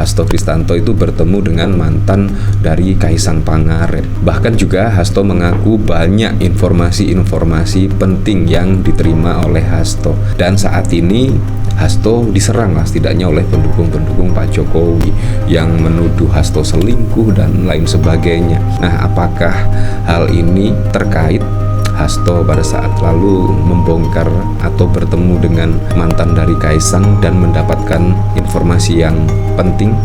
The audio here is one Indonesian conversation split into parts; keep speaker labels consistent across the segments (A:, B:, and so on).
A: Hasto Kristanto itu bertemu dengan mantan dari Kaisang Pangarep. Bahkan juga Hasto mengaku banyak informasi-informasi penting yang diterima oleh Hasto. Dan saat ini Hasto diserang lah setidaknya oleh pendukung-pendukung Pak Jokowi yang menuduh Hasto selingkuh dan lain sebagainya. Nah, apakah hal ini terkait Hasto pada saat lalu membongkar atau bertemu dengan mantan dari Kaisang dan mendapatkan informasi yang penting?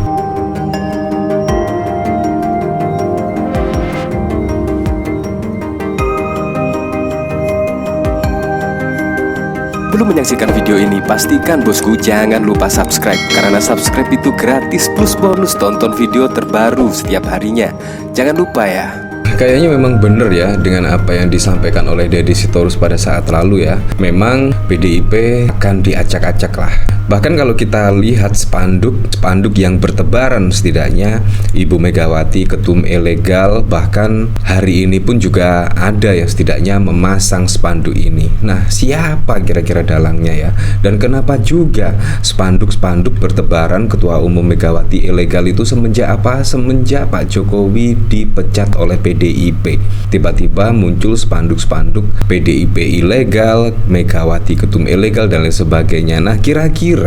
B: Belum menyaksikan video ini, pastikan bosku jangan lupa subscribe, karena subscribe itu gratis plus bonus tonton video terbaru setiap harinya. Jangan lupa ya.
A: Kayaknya memang benar ya dengan apa yang disampaikan oleh Deddy Sitorus pada saat lalu ya. Memang PDIP akan diacak-acak lah. Bahkan kalau kita lihat spanduk yang bertebaran, setidaknya Ibu Megawati ketum ilegal, bahkan hari ini pun juga ada yang setidaknya memasang spanduk ini. Nah, siapa kira-kira dalangnya ya? Dan kenapa juga spanduk-spanduk bertebaran Ketua Umum Megawati ilegal itu semenjak apa? Semenjak Pak Jokowi dipecat oleh PDIP. Tiba-tiba muncul spanduk-spanduk PDIP ilegal, Megawati ketum ilegal dan lain sebagainya. Nah, kira-kira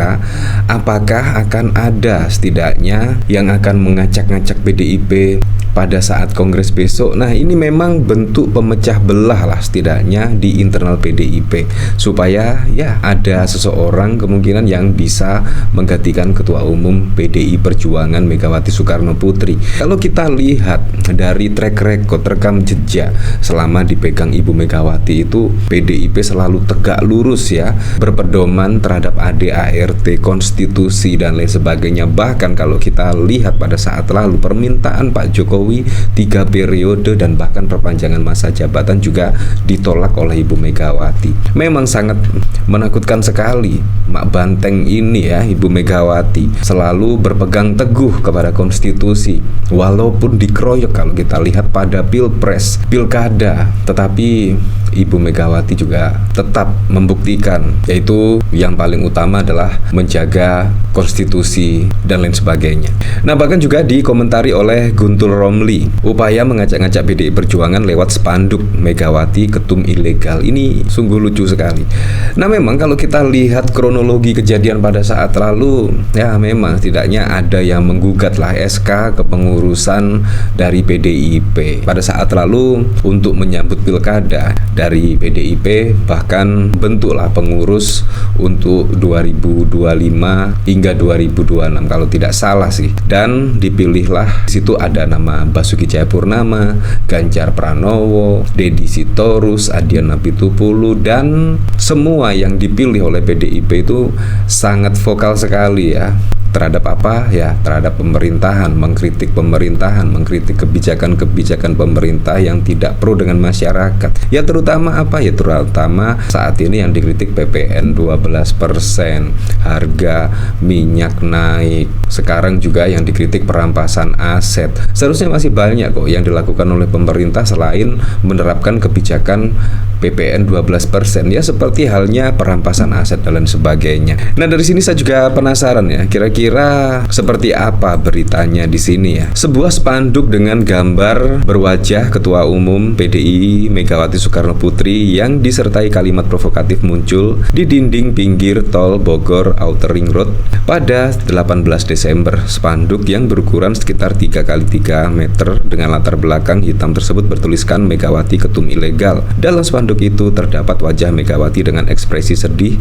A: apakah akan ada setidaknya yang akan mengacak-ngacak PDIP pada saat Kongres besok? Nah, ini memang bentuk pemecah belah lah setidaknya di internal PDIP, supaya ya ada seseorang kemungkinan yang bisa menggantikan Ketua Umum PDI Perjuangan Megawati Soekarno Putri. Kalau kita lihat dari track record rekam jejak selama dipegang Ibu Megawati itu, PDIP selalu tegak lurus ya, berpedoman terhadap ADART, konstitusi dan lain sebagainya. Bahkan kalau kita lihat pada saat lalu permintaan Pak Jokowi 3 periode dan bahkan perpanjangan masa jabatan juga ditolak oleh Ibu Megawati. Memang sangat menakutkan sekali Mak Banteng ini ya, Ibu Megawati selalu berpegang teguh kepada konstitusi walaupun dikeroyok kalau kita lihat pada pilpres, pilkada, tetapi Ibu Megawati juga tetap membuktikan, yaitu yang paling utama adalah menjaga konstitusi dan lain sebagainya. Nah, bahkan juga dikomentari oleh Guntur Romli, upaya mengacak-ngacak PDI Perjuangan lewat spanduk Megawati ketum ilegal. Ini sungguh lucu sekali. Nah, memang kalau kita lihat kronologi kejadian pada saat lalu, ya memang setidaknya ada yang menggugat lah SK kepengurusan dari PDIP pada saat lalu untuk menyambut pilkada dari PDIP, bahkan bentuklah pengurus untuk 2025 hingga 2026 kalau tidak salah sih. Dan dipilihlah di situ ada nama Basuki Cahayapurnama, Ganjar Pranowo, Deddy Sitorus, Adiana Pitupulu, dan semua yang dipilih oleh PDIP itu sangat vokal sekali ya terhadap apa ya, terhadap pemerintahan, mengkritik pemerintahan, mengkritik kebijakan-kebijakan pemerintah yang tidak pro dengan masyarakat. Ya terutama apa ya, terutama saat ini yang dikritik PPN 12%, harga minyak naik. Sekarang juga yang dikritik perampasan aset. Seharusnya masih banyak kok yang dilakukan oleh pemerintah selain menerapkan kebijakan PPN 12% ya, seperti halnya perampasan aset dan lain sebagainya. Nah, dari sini saya juga penasaran ya, kira-kira seperti apa beritanya di sini ya. Sebuah spanduk dengan gambar berwajah Ketua Umum PDI Megawati Soekarno Putri yang disertai kalimat provokatif muncul di dinding pinggir tol Bogor Outer Ring Road pada 18 Desember. Spanduk yang berukuran sekitar 3x3 meter dengan latar belakang hitam tersebut bertuliskan Megawati ketum ilegal. Dalam spanduk itu terdapat wajah Megawati dengan ekspresi sedih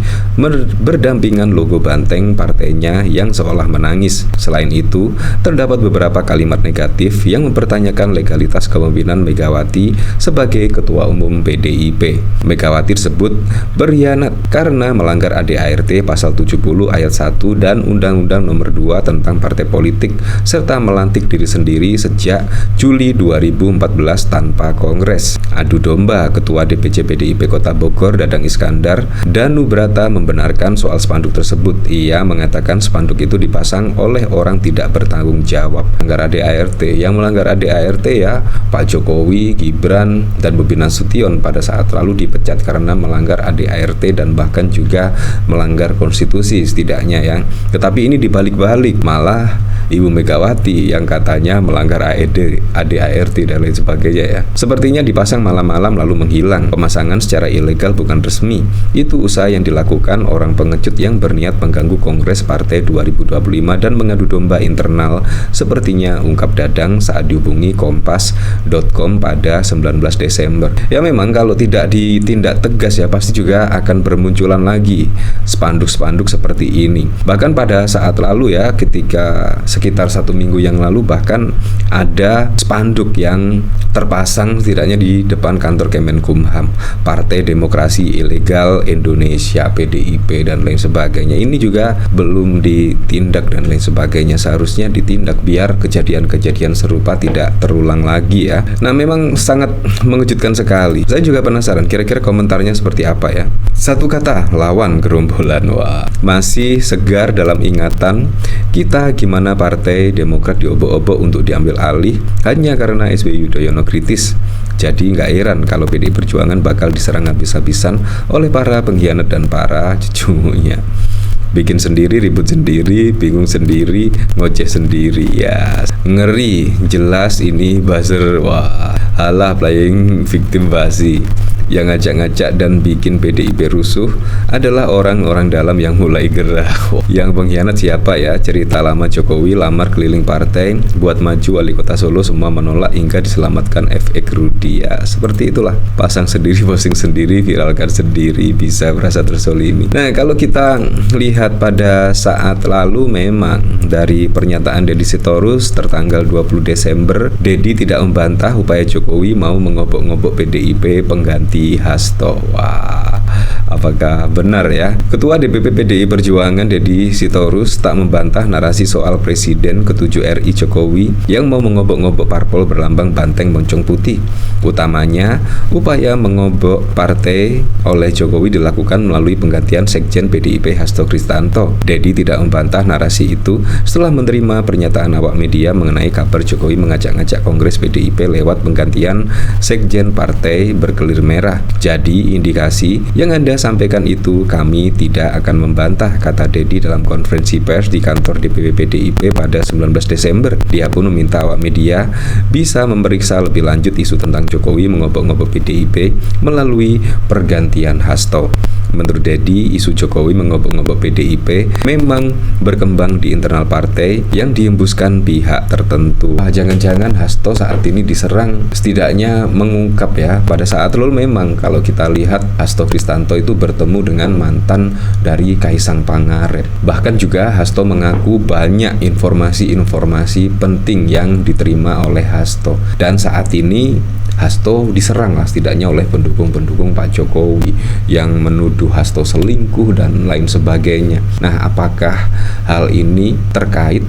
A: berdampingan logo banteng partainya yang seolah menangis. Selain itu, terdapat beberapa kalimat negatif yang mempertanyakan legalitas kepemimpinan Megawati sebagai Ketua Umum PDIP. Megawati tersebut berkhianat karena melanggar ADART pasal 70 ayat 1 dan Undang-Undang Nomor 2 tentang Partai Politik serta melantik diri sendiri sejak Juli 2014 tanpa kongres. Adu domba Ketua DPC PDIP Kota Bogor Dadang Iskandar Danubrata membenarkan soal spanduk tersebut. Ia mengatakan spanduk itu dipasang oleh orang tidak bertanggung jawab. Melanggar ADART, yang melanggar ADART ya Pak Jokowi, Gibran, dan Bobi Nasution pada saat lalu dipecat karena melanggar ADART dan bahkan juga melanggar konstitusi setidaknya ya. Tetapi ini dibalik-balik, malah Ibu Megawati yang katanya melanggar ADART dan lain sebagainya ya. Sepertinya dipasang malam-malam lalu menghilang. Pemasangan secara ilegal bukan resmi. Itu usaha yang dilakukan orang pengecut yang berniat mengganggu Kongres Partai 2025 dan mengadu domba internal, sepertinya ungkap Dadang saat dihubungi Kompas.com pada 19 Desember. Ya memang kalau tidak ditindak tegas ya pasti juga akan bermunculan lagi spanduk-spanduk seperti ini. Bahkan pada saat lalu ya, ketika sekitar 1 minggu yang lalu bahkan ada spanduk yang terpasang setidaknya di depan kantor Kemenkumham, Partai Demokrasi Ilegal Indonesia PDIP dan lain sebagainya. Ini juga belum ditindak dan lain sebagainya. Seharusnya ditindak biar kejadian-kejadian serupa tidak terulang lagi ya. Nah memang sangat mengejutkan sekali. Saya juga penasaran kira-kira komentarnya seperti apa ya. Satu kata, lawan gerombolan. Wah, masih segar dalam ingatan kita gimana Partai Demokrat diobok-obok untuk diambil alih hanya karena SBY Yudhoyono kritis. Jadi nggak heran kalau PDI Perjuangan bakal diserang habis-habisan oleh para pengkhianat dan para cucunya. Bikin sendiri, ribut sendiri, bingung sendiri, ngoceh sendiri ya. Ngeri, jelas ini buzzer. Wah, halah playing victim basi. Yang ngajak-ngajak dan bikin PDIP rusuh adalah orang-orang dalam yang mulai gerah. Yang pengkhianat siapa ya? Cerita lama Jokowi lamar keliling partai buat maju wali kota Solo, semua menolak hingga diselamatkan FX Rudi ya. Seperti itulah, pasang sendiri, posting sendiri, viralkan sendiri, bisa merasa tersolimi. Nah kalau kita lihat pada saat lalu memang dari pernyataan Deddy Sitorus tertanggal 20 Desember, Deddy tidak membantah upaya Jokowi mau mengobok-ngobok PDIP pengganti Hasto. Wah, apakah benar ya? Ketua DPP PDI Perjuangan Deddy Sitorus tak membantah narasi soal Presiden ke-7 RI Jokowi yang mau mengobok-ngobok parpol berlambang banteng moncong putih. Utamanya, upaya mengobok partai oleh Jokowi dilakukan melalui penggantian Sekjen PDIP Hasto Kristanto. Deddy tidak membantah narasi itu setelah menerima pernyataan awak media mengenai kabar Jokowi mengajak-ngajak Kongres PDIP lewat penggantian Sekjen partai berkelir merah. Jadi indikasi yang Anda sampaikan itu kami tidak akan membantah, kata Deddy dalam konferensi pers di kantor DPP PDIP pada 19 Desember. Dia pun meminta awak media bisa memeriksa lebih lanjut isu tentang Jokowi mengobok-ngobok PDIP melalui pergantian Hasto. Menurut Deddy, isu Jokowi mengobok-ngobok PDIP memang berkembang di internal partai yang dihembuskan pihak tertentu. Jangan-jangan Hasto saat ini diserang, setidaknya mengungkap ya. Pada saat lalu memang kalau kita lihat Hasto Kristanto itu bertemu dengan mantan dari Kaisang Pangarep. Bahkan juga Hasto mengaku banyak informasi-informasi penting yang diterima oleh Hasto. Dan saat ini Hasto diserang lah setidaknya oleh pendukung-pendukung Pak Jokowi yang menuduh Hasto selingkuh dan lain sebagainya. Nah, apakah hal ini terkait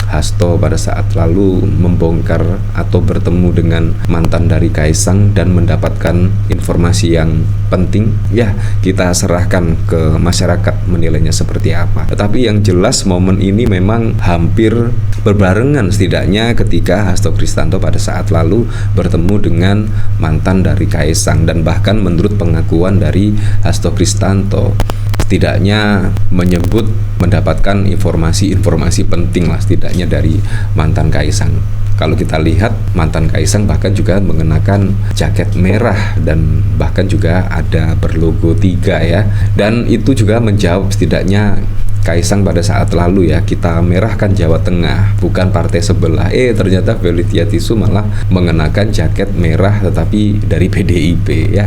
A: Hasto pada saat lalu membongkar atau bertemu dengan mantan dari Kaisang dan mendapatkan informasi yang penting? Ya, kita serahkan ke masyarakat menilainya seperti apa. Tetapi yang jelas momen ini memang hampir berbarengan setidaknya ketika Hasto Kristanto pada saat lalu bertemu dengan mantan dari Kaisang, dan bahkan menurut pengakuan dari Hasto Kristanto setidaknya menyebut mendapatkan informasi-informasi penting lah setidaknya dari mantan Kaisang. Kalau kita lihat mantan Kaisang bahkan juga mengenakan jaket merah dan bahkan juga ada berlogo 3 ya. Dan itu juga menjawab setidaknya Kaisang pada saat lalu ya, kita merahkan Jawa Tengah, bukan partai sebelah. Ternyata Velitia Tisu malah mengenakan jaket merah tetapi dari PDIP ya.